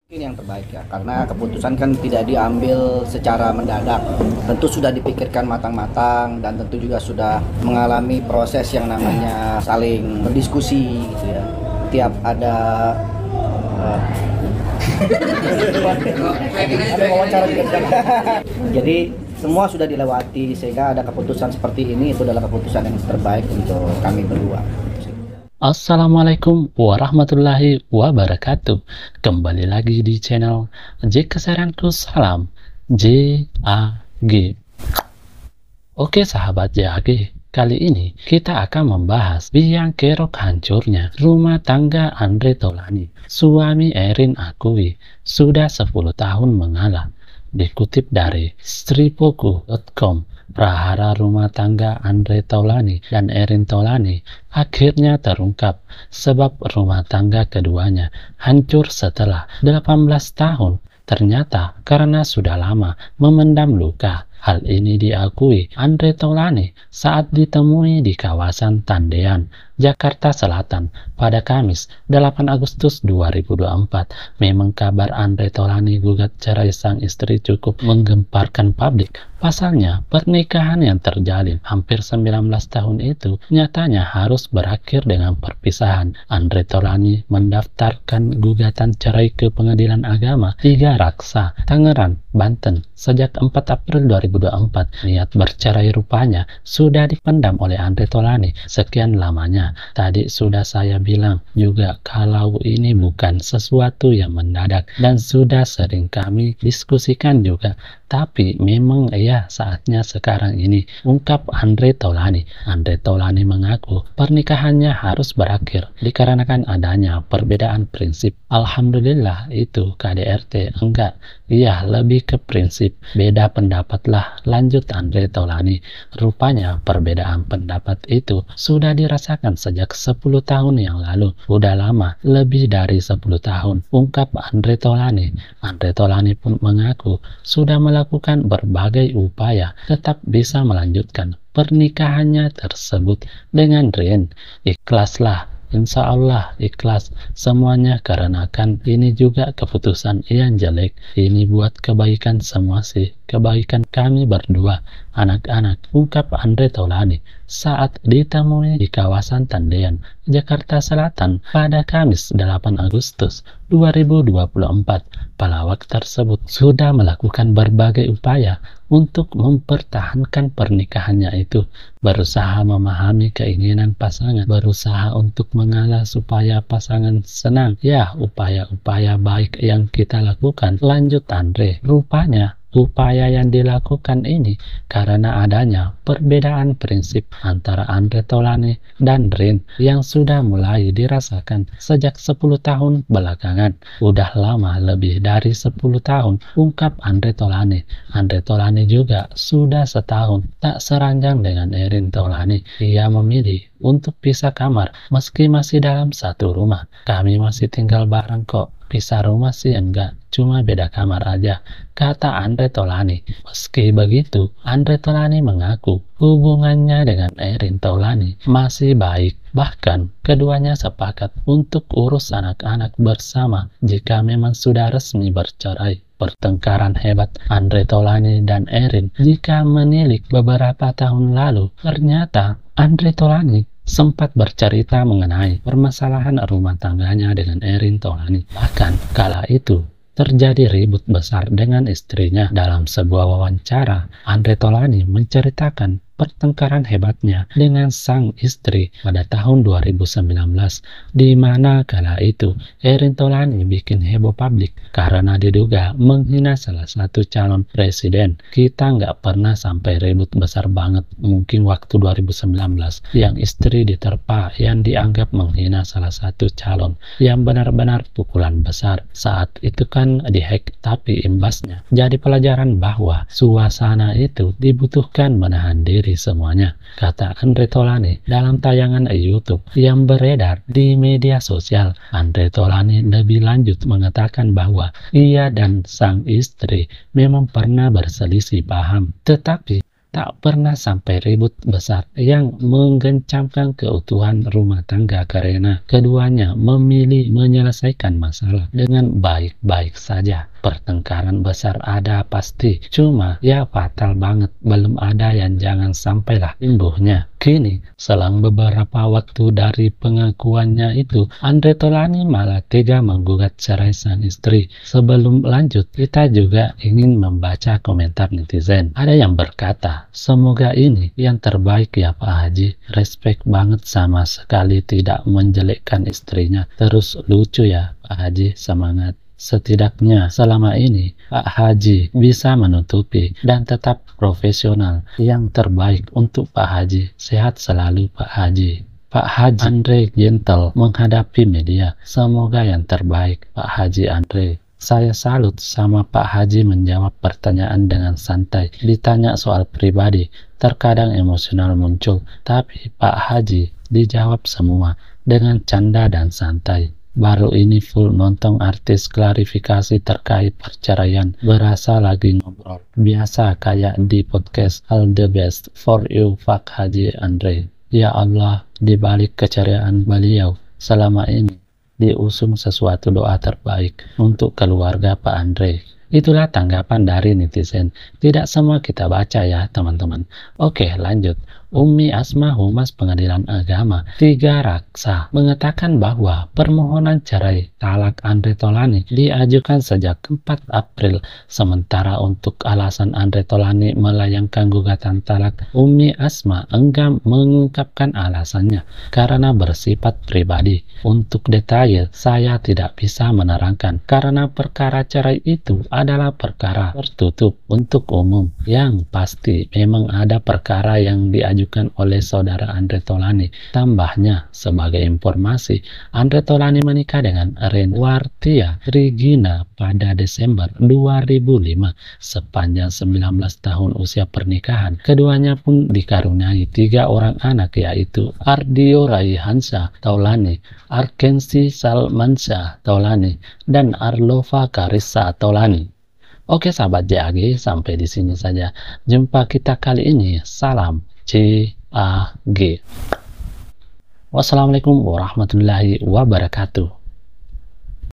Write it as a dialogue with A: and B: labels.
A: Ini yang terbaik ya, karena keputusan kan tidak diambil secara mendadak. Tentu sudah dipikirkan matang-matang dan tentu juga sudah mengalami proses yang namanya saling berdiskusi gitu ya. Tiap ada wawancara juga. Jadi semua sudah dilewati sehingga ada keputusan seperti ini, itu adalah keputusan yang terbaik untuk kami berdua.
B: Assalamualaikum warahmatullahi wabarakatuh. Kembali lagi di channel J Kesaranku Salam JAG. Oke sahabat JAG, kali ini kita akan membahas biang kerok hancurnya rumah tangga Andre Taulany. Suami Erin akui sudah 10 tahun mengalah. Dikutip dari stripoku.com, prahara rumah tangga Andre Taulany dan Erin Taulany akhirnya terungkap sebab rumah tangga keduanya hancur setelah 18 tahun. Ternyata karena sudah lama memendam luka. Hal ini diakui Andre Taulany saat ditemui di kawasan Tendean, Jakarta Selatan pada Kamis 8 Agustus 2024. Memang kabar Andre Taulany gugat cerai sang istri cukup menggemparkan publik. Pasalnya, pernikahan yang terjalin hampir 19 tahun itu nyatanya harus berakhir dengan perpisahan. Andre Taulany mendaftarkan gugatan cerai ke Pengadilan Agama 3 Raksa, Tangerang, Banten sejak 4 April 2024. Niat bercerai rupanya sudah dipendam oleh Andre Taulany sekian lamanya. Tadi sudah saya bilang juga kalau ini bukan sesuatu yang mendadak dan sudah sering kami diskusikan juga. Tapi memang ya saatnya sekarang ini, ungkap Andre Taulany. Andre Taulany mengaku pernikahannya harus berakhir dikarenakan adanya perbedaan prinsip. Alhamdulillah itu KDRT enggak. Iya, lebih ke prinsip. Beda pendapat lah, lanjut Andre Taulany. Rupanya perbedaan pendapat itu sudah dirasakan sejak 10 tahun yang lalu. Udah lama, lebih dari 10 tahun, ungkap Andre Taulany. Andre Taulany pun mengaku sudah melakukan berbagai upaya tetap bisa melanjutkan pernikahannya tersebut dengan Rin. Ikhlaslah. Insya Allah ikhlas semuanya karena kan ini juga keputusan yang jelek. Ini buat kebaikan semua sih, kebaikan kami berdua, anak-anak, ungkap Andre Taulany saat ditemui di kawasan Tendean, Jakarta Selatan pada Kamis 8 Agustus 2024. Pelawak tersebut sudah melakukan berbagai upaya untuk mempertahankan pernikahannya itu, berusaha memahami keinginan pasangan, berusaha untuk mengalah supaya pasangan senang. Ya, upaya-upaya baik yang kita lakukan, lanjut Andre. Rupanya upaya yang dilakukan ini karena adanya perbedaan prinsip antara Andre Taulany dan Rin yang sudah mulai dirasakan sejak 10 tahun belakangan. Udah lama, lebih dari 10 tahun, ungkap Andre Taulany. Andre Taulany juga sudah setahun tak seranjang dengan Erin Taulany. Ia memilih untuk pisah kamar meski masih dalam satu rumah. Kami masih tinggal bareng kok. Pisah rumah sih enggak, cuma beda kamar aja, kata Andre Taulany. Meski begitu, Andre Taulany mengaku hubungannya dengan Erin Taulany masih baik. Bahkan keduanya sepakat untuk urus anak-anak bersama jika memang sudah resmi bercerai. Pertengkaran hebat Andre Taulany dan Erin jika menilik beberapa tahun lalu. Ternyata Andre Taulany sempat bercerita mengenai permasalahan rumah tangganya dengan Erin Taulany. Bahkan kala itu terjadi ribut besar dengan istrinya. Dalam sebuah wawancara, Andre Taulany menceritakan pertengkaran hebatnya dengan sang istri pada tahun 2019, di mana kala itu Erin Taulany bikin heboh publik karena diduga menghina salah satu calon presiden. Kita nggak pernah sampai ribut besar banget, mungkin waktu 2019 yang istri diterpa yang dianggap menghina salah satu calon, yang benar-benar pukulan besar. Saat itu kan dihack, tapi imbasnya jadi pelajaran bahwa suasana itu dibutuhkan menahan diri semuanya, kata Andre Taulany dalam tayangan YouTube yang beredar di media sosial. Andre Taulany lebih lanjut mengatakan bahwa ia dan sang istri memang pernah berselisih paham, tetapi tak pernah sampai ribut besar yang menggencamkan keutuhan rumah tangga karena keduanya memilih menyelesaikan masalah dengan baik-baik saja. Pertengkaran besar ada pasti, cuma ya fatal banget, belum ada yang jangan sampailah timbuhnya. Kini, selang beberapa waktu dari pengakuannya itu, Andre Taulany malah tega menggugat cerai sang istri. Sebelum lanjut, kita juga ingin membaca komentar netizen. Ada yang berkata, semoga ini yang terbaik ya Pak Haji. Respect banget, sama sekali tidak menjelekkan istrinya. Terus lucu ya Pak Haji, semangat. Setidaknya selama ini Pak Haji bisa menutupi dan tetap profesional. Yang terbaik untuk Pak Haji. Sehat selalu Pak Haji. Pak Haji Andre gentle menghadapi media. Semoga yang terbaik Pak Haji Andre. Saya salut sama Pak Haji menjawab pertanyaan dengan santai. Ditanya soal pribadi, terkadang emosional muncul, tapi Pak Haji dijawab semua dengan canda dan santai. Baru ini full nonton artis klarifikasi terkait perceraian, berasa lagi ngobrol. Biasa kayak di podcast All the best for you Pak Haji Andre. Ya Allah, dibalik keceriaan beliau selama ini, diusung sesuatu doa terbaik untuk keluarga Pak Andre. Itulah tanggapan dari netizen. Tidak semua kita baca ya teman-teman. Oke, lanjut. Umi Asma Humas Pengadilan Agama 3 Raksa mengatakan bahwa permohonan cerai talak Andre Taulany diajukan sejak 4 April. Sementara untuk alasan Andre Taulany melayangkan gugatan talak, Umi Asma enggan mengungkapkan alasannya karena bersifat pribadi. Untuk detail saya tidak bisa menerangkan karena perkara cerai itu adalah perkara tertutup untuk umum. Yang pasti memang ada perkara yang diajukan oleh saudara Andre Taulany. Tambahnya, sebagai informasi, Andre Taulany menikah dengan Renwartia Regina pada Desember 2005. Sepanjang 19 tahun usia pernikahan, keduanya pun dikaruniai 3 orang anak, yaitu Ardio Raihansyah Taulany, Arkensi Salmansyah Taulany, dan Arlova Karissa Taulany. Oke sahabat JAG, sampai di sini saja jumpa kita kali ini. Salam JAG. Wassalamualaikum warahmatullahi wabarakatuh.